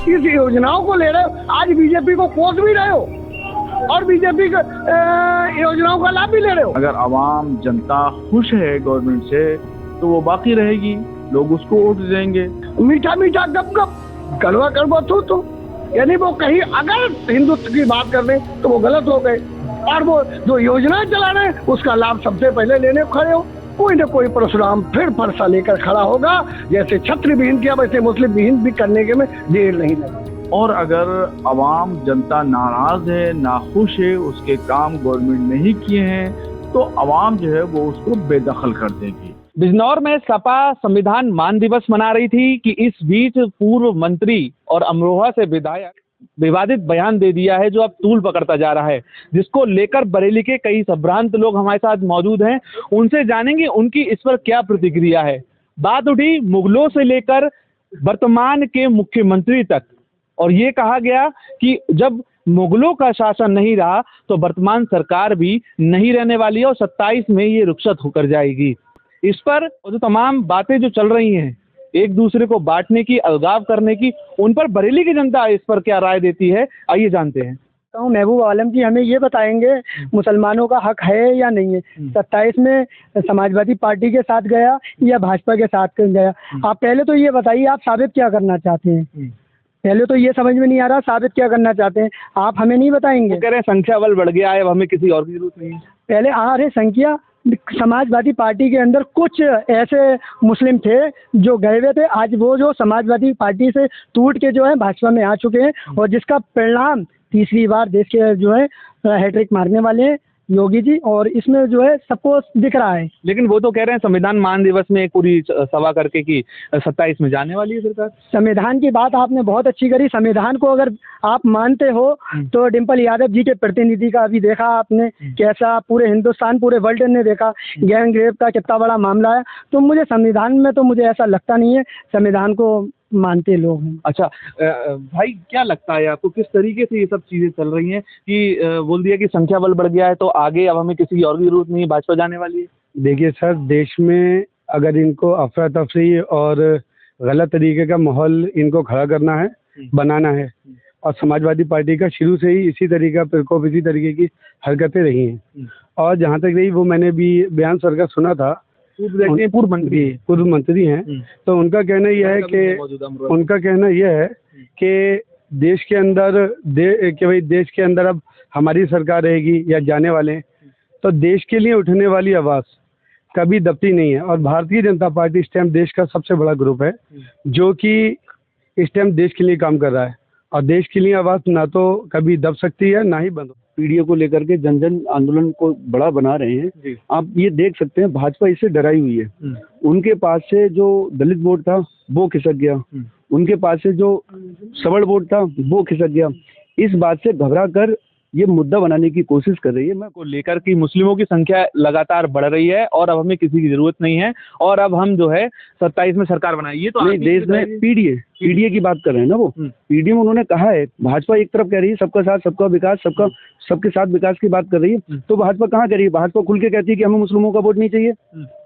इस योजनाओं को ले रहे हो, आज बीजेपी को कोस भी रहे हो और बीजेपी योजनाओं का लाभ भी ले रहे हो। अगर आवाम जनता खुश है गवर्नमेंट से तो वो बाकी रहेगी, लोग उसको वोट देंगे। मीठा मीठा गप गप कड़वा कड़वा तो यानी वो कहीं अगर हिंदुत्व की बात कर रहे तो वो गलत हो गए, और वो जो योजना चला रहे हैं उसका लाभ सबसे पहले लेने को खड़े हो। कोई न कोई परशुराम फिर फरसा लेकर खड़ा होगा, जैसे छत्र विहीन किया वैसे मुस्लिम विहीन भी करने के में देर नहीं लगी। और अगर आवाम जनता नाराज है, नाखुश है, उसके काम गवर्नमेंट नहीं किए हैं तो आवाम जो है वो उसको बेदखल कर देगी। बिजनौर में सपा संविधान मान दिवस मना रही थी कि इस बीच पूर्व मंत्री और अमरोहा से विधायक विवादित बयान दे दिया है जो अब तूल पकड़ता जा रहा है, जिसको लेकर बरेली के कई संभ्रांत लोग हमारे साथ मौजूद हैं। उनसे जानेंगे उनकी इस पर क्या प्रतिक्रिया है। बात उठी मुगलों से लेकर वर्तमान के मुख्यमंत्री तक, और ये कहा गया कि जब मुगलों का शासन नहीं रहा तो वर्तमान सरकार भी नहीं रहने वाली है और 27 में ये रुखसत होकर जाएगी। इस पर जो तमाम बातें जो चल रही हैं एक दूसरे को बांटने की, अलगाव करने की, उन पर बरेली की जनता इस पर क्या राय देती है, आइए जानते हैं। तो महबूब आलम जी हमें ये बताएंगे मुसलमानों का हक है या नहीं है। 27 में समाजवादी पार्टी के साथ गया या भाजपा के साथ गया, आप पहले तो ये बताइए आप साबित क्या करना चाहते हैं। पहले तो ये समझ में नहीं आ रहा साबित क्या करना चाहते हैं, आप हमें नहीं बताएंगे। कह रहे हैं संख्या बल बढ़ गया है, अब हमें किसी और की जरूरत नहीं है। पहले आ रहे संख्या, समाजवादी पार्टी के अंदर कुछ ऐसे मुस्लिम थे जो गए हुए थे, आज वो जो समाजवादी पार्टी से टूट के जो है भाजपा में आ चुके हैं, और जिसका परिणाम तीसरी बार देश के जो है हैट्रिक मारने वाले हैं योगी जी, और इसमें जो है सबको दिख रहा है। लेकिन वो तो कह रहे हैं संविधान मान दिवस में एक पूरी सभा करके कि 27 में जाने वाली है सरकार। संविधान की बात आपने बहुत अच्छी करी। संविधान को अगर आप मानते हो तो डिम्पल यादव जी के प्रतिनिधि का अभी देखा आपने कैसा पूरे हिंदुस्तान पूरे वर्ल्ड ने देखा गैंग रेप का कितना बड़ा मामला है। तो मुझे संविधान में तो मुझे ऐसा लगता नहीं है संविधान को मानते लोग हैं। अच्छा भाई, क्या लगता है आपको किस तरीके से ये सब चीजें चल रही हैं कि बोल दिया कि संख्या बल बढ़ गया है तो आगे अब हमें किसी और की जरूरत नहीं है, भाजपा जाने वाली है। देखिए सर, देश में अगर इनको अफरा तफरी और गलत तरीके का माहौल इनको खड़ा करना है, बनाना है, और समाजवादी पार्टी का शुरू से ही इसी तरीका प्रकोप, इसी तरीके की हरकतें रही हैं। और जहाँ तक रही वो मैंने भी बयान सर का सुना था, पूर्व मंत्री हैं, तो उनका कहना यह है कि देश के अंदर कि भाई देश के अंदर अब हमारी सरकार रहेगी या जाने वाले हैं, तो देश के लिए उठने वाली आवाज़ कभी दबती नहीं है। और भारतीय जनता पार्टी इस टाइम देश का सबसे बड़ा ग्रुप है जो कि इस टाइम देश के लिए काम कर रहा है, और देश के लिए आवाज़ ना तो कभी दब सकती है ना ही बंद। पीढ़ियों को लेकर के जन जन आंदोलन को बड़ा बना रहे हैं। आप ये देख सकते हैं भाजपा इससे डराई हुई है। उनके पास से जो दलित वोट था वो खिसक गया, उनके पास से जो सबल वोट था वो खिसक गया। इस बात से घबरा कर ये मुद्दा बनाने की कोशिश कर रही है मैं को लेकर कि मुस्लिमों की संख्या लगातार बढ़ रही है और अब हमें किसी की जरूरत नहीं है और अब हम जो है 27 में सरकार बनाए। ये तो नहीं, देश में पीडीए की बात कर रहे हैं ना, वो पीडीए में उन्होंने कहा है। भाजपा एक तरफ कह रही है सबका साथ सबका विकास, सबके साथ विकास की बात कर रही है, तो भाजपा कहाँ कह रही है? भाजपा खुल के कहती है कि हमें मुस्लिमों का वोट नहीं चाहिए।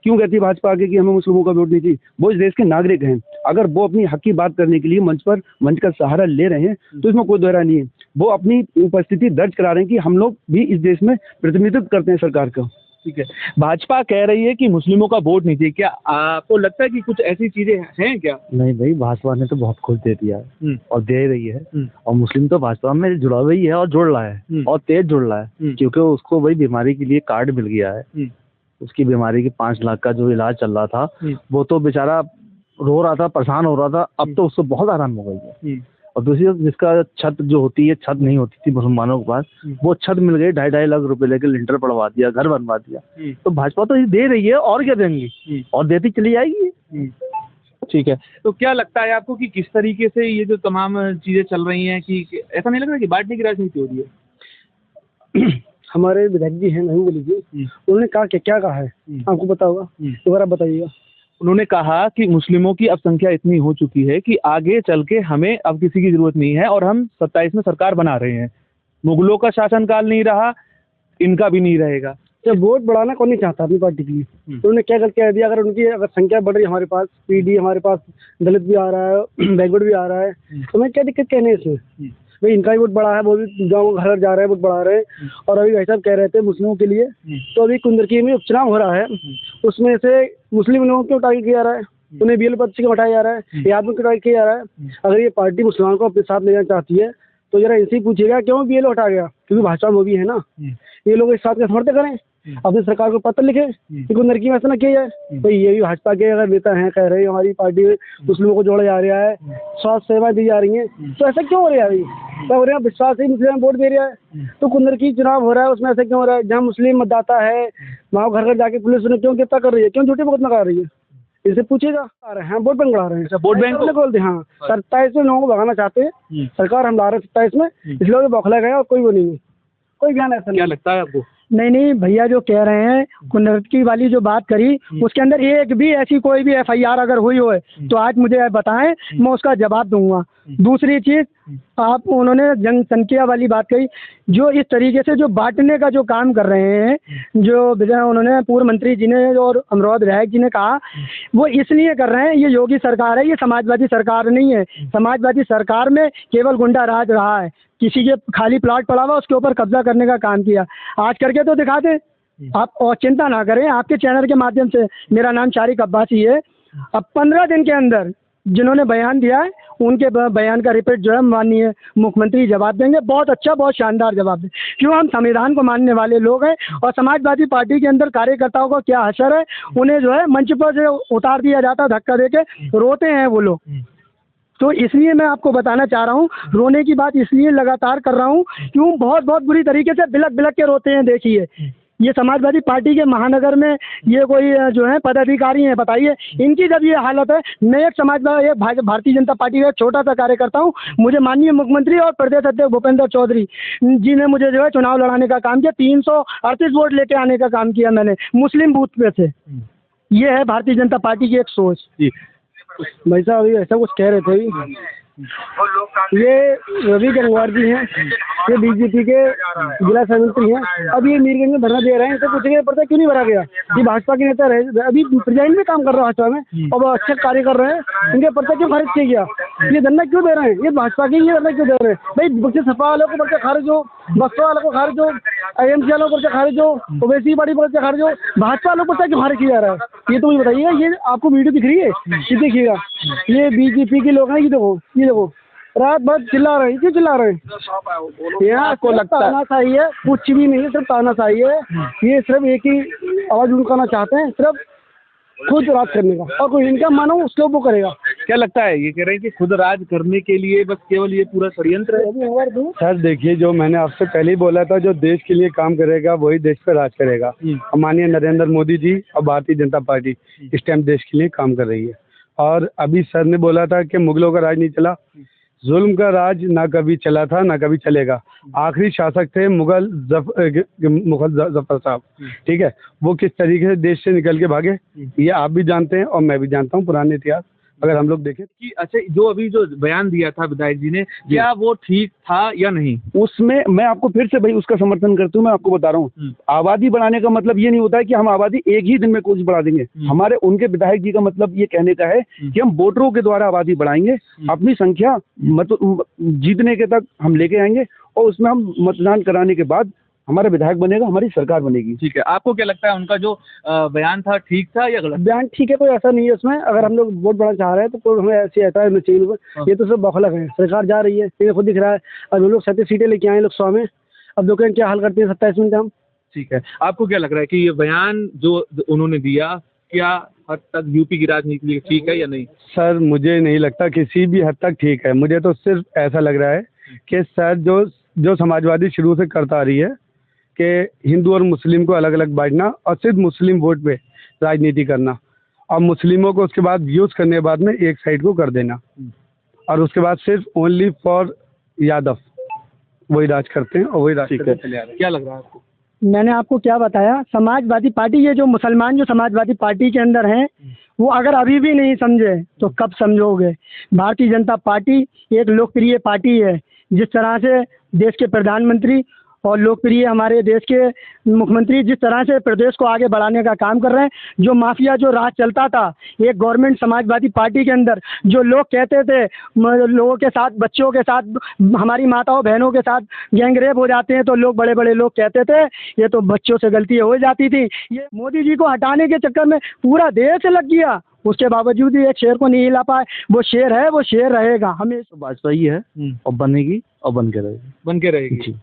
क्यों कहती है भाजपा आगे कि हमें मुस्लिमों का वोट नहीं चाहिए? वो इस देश के नागरिक हैं। अगर वो अपनी हक की बात करने के लिए मंच का सहारा ले रहे हैं तो इसमें कोई दोहरा नहीं है। वो अपनी उपस्थिति दर्ज करा रहे हैं कि हम लोग भी इस देश में प्रतिनिधित्व करते हैं सरकार का। ठीक है, भाजपा कह रही है कि मुस्लिमों का वोट नहीं चाहिए। क्या आपको लगता है कि कुछ ऐसी चीजें हैं क्या? नहीं भाई, भाजपा ने तो बहुत कुछ दे दिया है और दे रही है, और मुस्लिम तो भाजपा में जुड़ा हुआ ही है और जुड़ रहा है और तेज जुड़ रहा है, क्योंकि उसको भाई बीमारी के लिए कार्ड मिल गया है। उसकी बीमारी की 5 लाख का जो इलाज चल रहा था वो तो बेचारा रो रहा था, परेशान हो रहा था, अब तो उसको बहुत आराम हो गई है। और दूसरी जिसका छत जो होती है, छत नहीं होती थी मुसलमानों के पास, वो छत मिल गई, 2.5 लाख रुपए लेके लिंटर पड़वा दिया, घर बनवा दिया। तो भाजपा तो ये दे रही है और क्या देंगी, और देती चली जाएगी। ठीक है, तो क्या लगता है आपको कि किस तरीके से ये जो तमाम चीजें चल रही हैं कि ऐसा नहीं लग रहा कि बांटने की राजनीति हो रही है? हमारे विधायक जी हैं, नहीं बोलीजिए, उन्होंने कहा कि क्या कहा है आपको पता होगा, दोबारा बताइएगा। उन्होंने कहा कि मुस्लिमों की अब संख्या इतनी हो चुकी है कि आगे चल के हमें अब किसी की जरूरत नहीं है और हम 27 में सरकार बना रहे हैं। मुगलों का शासनकाल नहीं रहा, इनका भी नहीं रहेगा। तो वोट बढ़ाना कौन नहीं चाहता अपनी पार्टी के लिए। तो उन्होंने क्या गलत कह दिया, अगर उनकी अगर संख्या बढ़ रही है, हमारे पास पीडी, हमारे पास दलित भी आ रहा है, बैकवर्ड भी आ रहा है, तो मैं क्या दिक्कत कहने इसमें। भाई इनका भी वोट बढ़ा है, वो भी गाँव घर जा रहे हैं, वोट बढ़ा रहे हैं। और अभी भाई साहब कह रहे थे मुस्लिमों के लिए, तो अभी कुंदरकी में उपचुनाव हो रहा है, उसमें से मुस्लिम लोगों को टारगेट किया जा रहा है, उन्हें बीएल पद से उठाया जा रहा है, ये आदमी को टारगेट किया जा रहा है। अगर ये पार्टी मुसलमानों को अपने साथ ले जाना चाहती है तो जरा इनसे पूछिएगा क्यों बीएल उठा गया, क्योंकि भाजपा में भी है ना। ये लोग इस बात का समर्थन करें, अपनी सरकार को पत्र लिखे कि कुंदरकी में ऐसा ना किया जाए। तो ये भी भाजपा के अगर नेता हैं, कह रहे हैं हमारी पार्टी में मुस्लिमों को जोड़ा जा रहा है, स्वास्थ्य सेवाएं दी जा रही हैं, तो ऐसा क्यों हो रहा है भाई? क्या हो रहा है? विश्वास ही मुस्लिम वोट दे रहा है, तो कुंदरकी चुनाव हो रहा है, उसमें ऐसा क्यों हो रहा है? जहाँ मुस्लिम मतदाता है वहाँ घर घर जाके पुलिस उन्हें क्यों गिरफ्तार कर रही है, क्यों झूठे मुकदमा कर रही है? इनसे पूछेगा। आ रहे हैं वोट बैंक बढ़ा रहे हैं, वोट बैंक बोलते हैं। हाँ, 27 में लोगों को भगाना चाहते हैं, सरकार हम ला रहे हैं 27 में, इसलिए बौखला गया और कोई वो नहीं है, कोई ज्ञान ऐसा नहीं। क्या लगता है आपको? नहीं भैया जो कह रहे हैं कुंदरकी वाली जो बात करी, उसके अंदर एक भी ऐसी कोई भी एफआईआर अगर हुई हो तो आज मुझे बताएं, मैं उसका जवाब दूंगा। दूसरी चीज, आप उन्होंने जनसंख्या वाली बात कही, जो इस तरीके से जो बांटने का जो काम कर रहे हैं, जो उन्होंने पूर्व मंत्री जी ने और अमरोहा विधायक जी ने कहा, वो इसलिए कर रहे हैं, ये योगी सरकार है, ये समाजवादी सरकार नहीं है। समाजवादी सरकार में केवल गुंडा राज रहा है, किसी के खाली प्लॉट पड़ा हुआ उसके ऊपर कब्जा करने का काम किया। आज करके तो दिखा दें आप, और चिंता ना करें, आपके चैनल के माध्यम से, मेरा नाम शारिक अब्बासी है। अब 15 दिन के अंदर जिन्होंने बयान दिया है उनके बयान का रिपीट जो है माननीय मुख्यमंत्री जवाब देंगे, बहुत अच्छा, बहुत शानदार जवाब दें। क्यों? हम संविधान को मानने वाले लोग हैं, और समाजवादी पार्टी के अंदर कार्यकर्ताओं का क्या असर है, उन्हें जो है मंच पर से उतार दिया जाता, धक्का देके रोते हैं वो लोग। तो इसलिए मैं आपको बताना चाह रहा हूँ, रोने की बात इसलिए लगातार कर रहा हूँ क्यों, बहुत बहुत बुरी तरीके से बिलक बिलक के रोते हैं। देखिए ये समाजवादी पार्टी के महानगर में ये कोई जो है पदाधिकारी हैं, बताइए इनकी जब ये हालत है। मैं एक समाजवादी, एक भारतीय जनता पार्टी का एक छोटा सा कार्यकर्ता हूँ, मुझे माननीय मुख्यमंत्री और प्रदेश अध्यक्ष भूपेंद्र चौधरी जी ने मुझे जो है चुनाव लड़ाने का काम किया, 338 वोट लेके आने का काम किया मैंने मुस्लिम बूथ पे से। ये है भारतीय जनता पार्टी की एक सोच। भाई साहब अभी ऐसा कुछ कह रहे थे, ये रवि गंगवार जी हैं, ये बीजेपी के जिला समिति हैं। अब ये मीरगंज में धरना दे रहे हैं, इसे पूछेंगे पर्चा क्यों नहीं भरा गया? ये भाजपा के नेता रहे, अभी प्रेजेंट में काम कर रहे हैं भाजपा में और वो अच्छा कार्य कर रहे हैं, इनके पर्चा क्यों खारिज किया गया? ये धरना क्यों दे रहे हैं? ये भाजपा के ये धरना क्यों दे रहे हैं? भाई बच्चे सपा वालों को पर्चा खारिज हो, बसपा वालों को खारिज हो, IMC वालों को पर्चा खारिज हो, ओवैसी पार्टी पर्चा खारिज हो, भाजपा वालों को पर्चा क्यों खारिज किया जा रहा है? ये तो मुझे बताइएगा। ये आपको वीडियो दिख रही है, ये देखिएगा, ये बीजेपी के लोग हैं, ये देखो रात भर चिल्ला रहे हैं, क्यों चिल्ला रहे हैं? यहाँ को लगता है तानाशाही है, कुछ भी नहीं है, सिर्फ तानाशाही है। ये सिर्फ एक ही आवाज उठाना चाहते हैं, सिर्फ खुद राज करने का, और कोई इनका मानो उसके वो करेगा। क्या लगता है? ये कह रहे हैं कि खुद राज करने के लिए बस केवल ये पूरा षड्यंत्र है। सर देखिए, जो मैंने आपसे पहले ही बोला था, जो देश के लिए काम करेगा वही देश पे राज करेगा। माननीय नरेंद्र मोदी जी और भारतीय जनता पार्टी इस टाइम देश के लिए काम कर रही है। और अभी सर ने बोला था कि मुगलों का राज नहीं चला, जुल्म का राज ना कभी चला था ना कभी चलेगा। आखिरी शासक थे मुगल जफर साहब, ठीक है, वो किस तरीके से देश से निकल के भागे ये आप भी जानते हैं और मैं भी जानता हूँ, पुराने इतिहास अगर हम लोग देखें कि अच्छा जो अभी जो बयान दिया था विधायक जी ने, क्या वो ठीक था या नहीं? उसमें मैं आपको फिर से भाई उसका समर्थन करता हूँ। मैं आपको बता रहा हूँ, आबादी बढ़ाने का मतलब ये नहीं होता है कि हम आबादी एक ही दिन में कुछ बढ़ा देंगे। हमारे उनके विधायक जी का मतलब ये कहने का है कि हम वोटरों के द्वारा आबादी बढ़ाएंगे, अपनी संख्या जीतने के तक हम लेके आएंगे, और उसमें हम मतदान कराने के बाद हमारा विधायक बनेगा, हमारी सरकार बनेगी। ठीक है, आपको क्या लगता है उनका जो बयान था ठीक था या गलत? बयान ठीक है, कोई ऐसा नहीं है उसमें। अगर हम लोग वोट बढ़ाना चाह रहे हैं तो कोई हमें ऐसी ऐतराज नहीं चाहिए। ये तो सब बौखलक है, सरकार जा रही है, ये खुद दिख रहा है। अब हम लोग 37 सीटें लेके आए लोग 100 में, अब देखो क्या हल करते हैं 27 में हम। ठीक है, आपको क्या लग रहा है कि ये बयान जो उन्होंने दिया क्या हद तक यूपी की राजनीति के लिए ठीक है या नहीं? सर मुझे नहीं लगता किसी भी हद तक ठीक है। मुझे तो सिर्फ ऐसा लग रहा है कि सर जो समाजवादी शुरू से करता आ रही है कि हिंदू और मुस्लिम को अलग अलग बांटना और सिर्फ मुस्लिम वोट पे राजनीति करना, और मुस्लिमों को उसके बाद यूज करने के बाद में एक साइड को कर देना, और उसके बाद सिर्फ ओनली फॉर यादव वही राज करते हैं और वही राज करते चले आ रहे हैं। क्या लग रहा है आपको? मैंने आपको क्या बताया, समाजवादी पार्टी, ये जो मुसलमान जो समाजवादी पार्टी के अंदर हैं, वो अगर अभी भी नहीं समझे तो कब समझोगे? भारतीय जनता पार्टी एक लोकप्रिय पार्टी है। जिस तरह से देश के प्रधानमंत्री और लोकप्रिय हमारे देश के मुख्यमंत्री जिस तरह से प्रदेश को आगे बढ़ाने का काम कर रहे हैं, जो माफिया जो राज चलता था एक गवर्नमेंट समाजवादी पार्टी के अंदर, जो लोग कहते थे लोगों के साथ, बच्चों के साथ, हमारी माताओं बहनों के साथ गैंगरेप हो जाते हैं, तो लोग बड़े बड़े लोग कहते थे ये तो बच्चों से गलती हो जाती थी। ये मोदी जी को हटाने के चक्कर में पूरा देश लग गया, उसके बावजूद भी एक शेर को नहीं हिला पाए। वो शेर है, वो शेर रहेगा हमेशा। तो भाजपा ही है और बनेगी और बन के रहेगी। बन के रहेगी जी,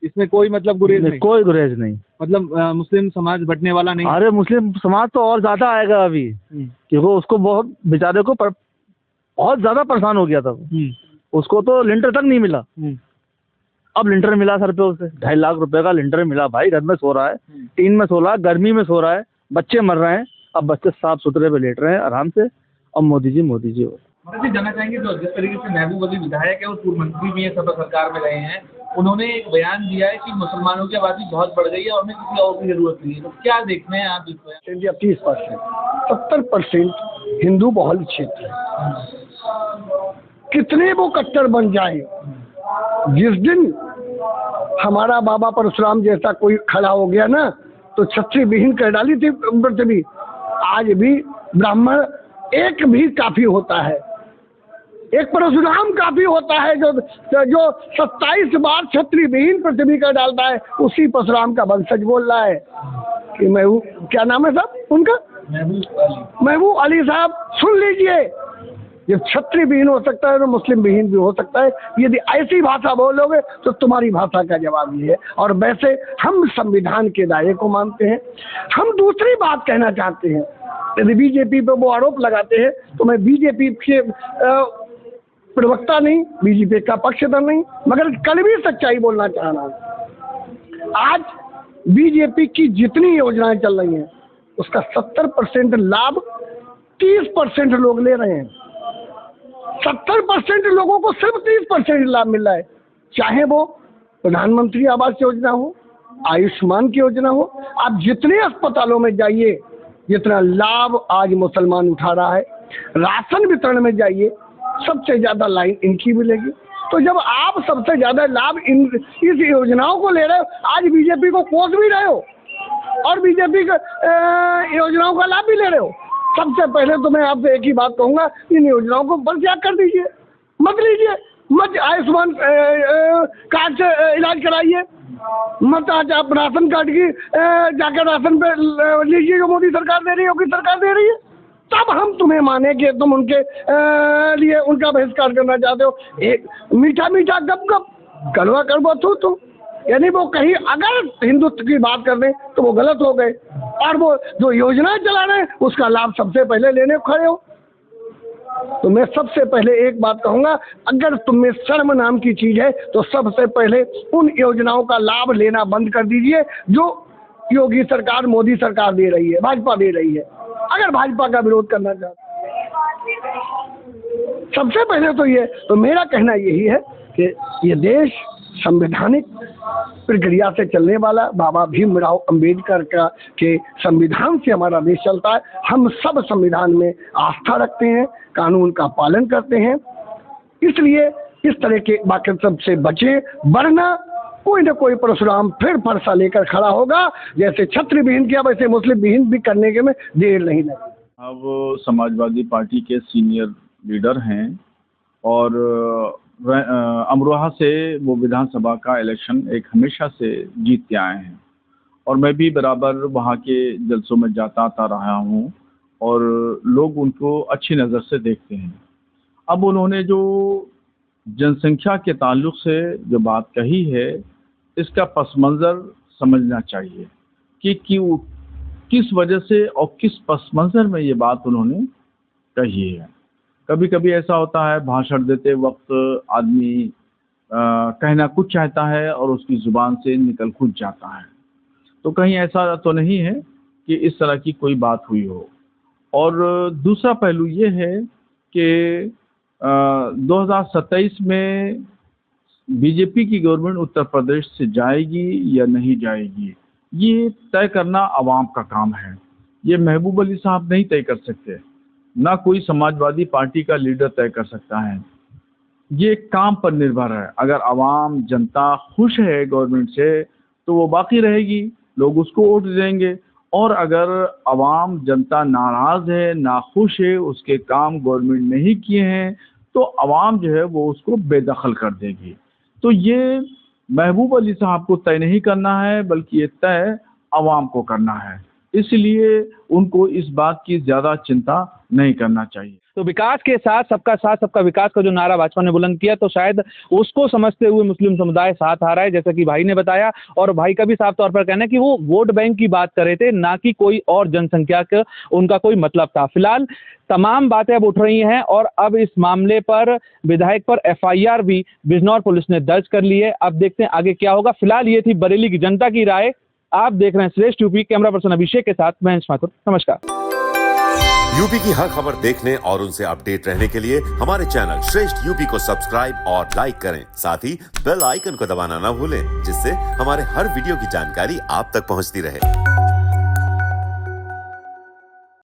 इसमें कोई मतलब गुरेज नहीं, कोई गुरेज नहीं। मतलब मुस्लिम समाज बटने वाला नहीं। अरे मुस्लिम समाज तो और ज्यादा आएगा अभी, क्योंकि उसको बहुत बेचारे को बहुत ज्यादा परेशान हो गया था। उसको तो लिंटर तक नहीं मिला, अब लिंटर मिला सर पे उसे 2.5 लाख रुपए का लिंटर मिला। भाई घर में सो रहा है, टीन में सो रहा है, गर्मी में सो रहा है, बच्चे मर रहे हैं, अब बच्चे साफ सुथरे पे लेट रहे हैं आराम से। अब मोदी जी हो जी जानना चाहेंगे जो जिस तरीके से महबूब अली विधायक है और पूर्व मंत्री भी है, सपा सरकार में रहे हैं, उन्होंने एक बयान दिया है कि मुसलमानों की आबादी बहुत बढ़ गई है और हमें किसी और की जरूरत नहीं है। तो क्या देखते हैं आप इस बयान? इंडिया 30%, 70% हिंदू बहुल क्षेत्र है। कितने वो कट्टर बन जाए, जिस दिन हमारा बाबा परशुराम जैसा कोई खड़ा हो गया ना, तो छत्री विहीन कर डाली थी पृथ्वी। आज भी ब्राह्मण एक भी काफी होता है, एक परशुराम काफी होता है, जो 27 बार छत्री विहीन पृथ्वी कर डालता है। उसी परशुराम का वंशज बोल रहा है कि महबूब, क्या नाम है साहब उनका, महबूब अली साहब, सुन लीजिए, जब छत्री विहीन हो सकता है तो मुस्लिम विहीन भी हो सकता है। यदि ऐसी भाषा बोलोगे तो तुम्हारी भाषा का जवाब ये है। और वैसे हम संविधान के दायरे को मानते हैं। हम दूसरी बात कहना चाहते हैं, यदि बीजेपी पे वो आरोप लगाते हैं तो मैं बीजेपी के प्रवक्ता नहीं, बीजेपी का पक्षधर नहीं, मगर कड़वी सच्चाई बोलना चाह रहा हूँ। आज बीजेपी की जितनी योजनाएं चल रही हैं उसका 70% लाभ 30% लोग ले रहे हैं। 70% लोगों को सिर्फ 30% लाभ मिल रहा है, चाहे वो प्रधानमंत्री आवास योजना हो, आयुष्मान की योजना हो। आप जितने अस्पतालों में जाइए, जितना लाभ आज मुसलमान उठा रहा है, राशन वितरण में जाइए, सबसे ज्यादा लाइन इनकी मिलेगी। तो जब आप सबसे ज्यादा लाभ इस योजनाओं को ले रहे हो, आज बीजेपी को कोस भी रहे हो और बीजेपी योजनाओं का लाभ भी ले रहे हो। सबसे पहले तो मैं आपसे एक ही बात कहूंगा, इन योजनाओं को परित्याग कर दीजिए, मत लीजिए, मत आयुष्मान कार्ड से इलाज कराइए, मत आज आप राशन कार्ड की जाकर राशन पे लीजिए जो मोदी सरकार दे रही है, योगी सरकार दे रही है, तब हम तुम्हें माने कि तुम उनके लिए उनका बहिष्कार करना चाहते हो। एक मीठा मीठा गप गप, कड़वा कड़वा थू, यानी वो कहीं अगर हिंदुत्व की बात कर रहे तो वो गलत हो गए, और वो जो योजनाएं चला रहे हैं उसका लाभ सबसे पहले लेने को खड़े हो। तो मैं सबसे पहले एक बात कहूंगा, अगर तुम्हें शर्म नाम की चीज है तो सबसे पहले उन योजनाओं का लाभ लेना बंद कर दीजिए जो योगी सरकार, मोदी सरकार दे रही है, भाजपा दे रही है। अगर भाजपा का विरोध करना चाहते सबसे पहले तो ये, तो मेरा कहना यही है कि ये देश संवैधानिक प्रक्रिया से चलने वाला, बाबा भीमराव अंबेडकर का के संविधान से हमारा देश चलता है। हम सब संविधान में आस्था रखते हैं, कानून का पालन करते हैं, इसलिए इस तरह के वाक्य से बचें, वरना कोई न कोई परशुराम फिर फरसा लेकर खड़ा होगा। जैसे छत्र विहीन किया वैसे मुस्लिम विहीन भी करने के में देर नहीं लगी। अब समाजवादी पार्टी के सीनियर लीडर हैं और अमरोहा से वो विधानसभा का इलेक्शन एक हमेशा से जीत के आए हैं और मैं भी बराबर वहाँ के जलसों में जाता आता रहा हूँ और लोग उनको अच्छी नज़र से देखते हैं। अब उन्होंने जो जनसंख्या के ताल्लुक से जो बात कही है, इसका पस मंज़र समझना चाहिए कि किस वजह से और किस पस मंज़र में ये बात उन्होंने कही है। कभी कभी ऐसा होता है, भाषण देते वक्त आदमी कहना कुछ चाहता है और उसकी ज़ुबान से निकल कुछ जाता है, तो कहीं ऐसा तो नहीं है कि इस तरह की कोई बात हुई हो। और दूसरा पहलू ये है कि 2027 में बीजेपी की गवर्नमेंट उत्तर प्रदेश से जाएगी या नहीं जाएगी, ये तय करना आवाम का काम है। ये महबूब अली साहब नहीं तय कर सकते, ना कोई समाजवादी पार्टी का लीडर तय कर सकता है। ये काम पर निर्भर है। अगर आवाम जनता खुश है गवर्नमेंट से तो वो बाकी रहेगी, लोग उसको वोट देंगे। और अगर आवाम जनता नाराज है, नाखुश है, उसके काम गवर्नमेंट नहीं किए हैं, तो आवाम जो है वो उसको बेदखल कर देगी। तो ये महबूब अली साहब को तय नहीं करना है, बल्कि ये तय आवाम को करना है। इसलिए उनको इस बात की ज्यादा चिंता नहीं करना चाहिए। तो विकास के साथ सबका विकास का जो नारा भाजपा ने बुलंद किया, तो शायद उसको समझते हुए मुस्लिम समुदाय साथ आ रहा है, जैसा कि भाई ने बताया। और भाई का भी साफ तौर पर कहना है कि वो वोट बैंक की बात कर रहे थे, ना कि कोई और जनसंख्या का उनका कोई मतलब था। फिलहाल तमाम बातें अब उठ रही हैं और अब इस मामले पर विधायक पर FIR भी बिजनौर पुलिस ने दर्ज कर ली है। अब देखते हैं आगे क्या होगा। फिलहाल ये थी बरेली की जनता की राय। आप देख रहे हैं श्रेष्ठ यूपी। कैमरा पर्सन अभिषेक के साथ मैं अंश माथुर। नमस्कार। यूपी की हर खबर देखने और उनसे अपडेट रहने के लिए हमारे चैनल श्रेष्ठ यूपी को सब्सक्राइब और लाइक करें। साथ ही बेल आइकन को दबाना ना भूलें, जिससे हमारे हर वीडियो की जानकारी आप तक पहुंचती रहे।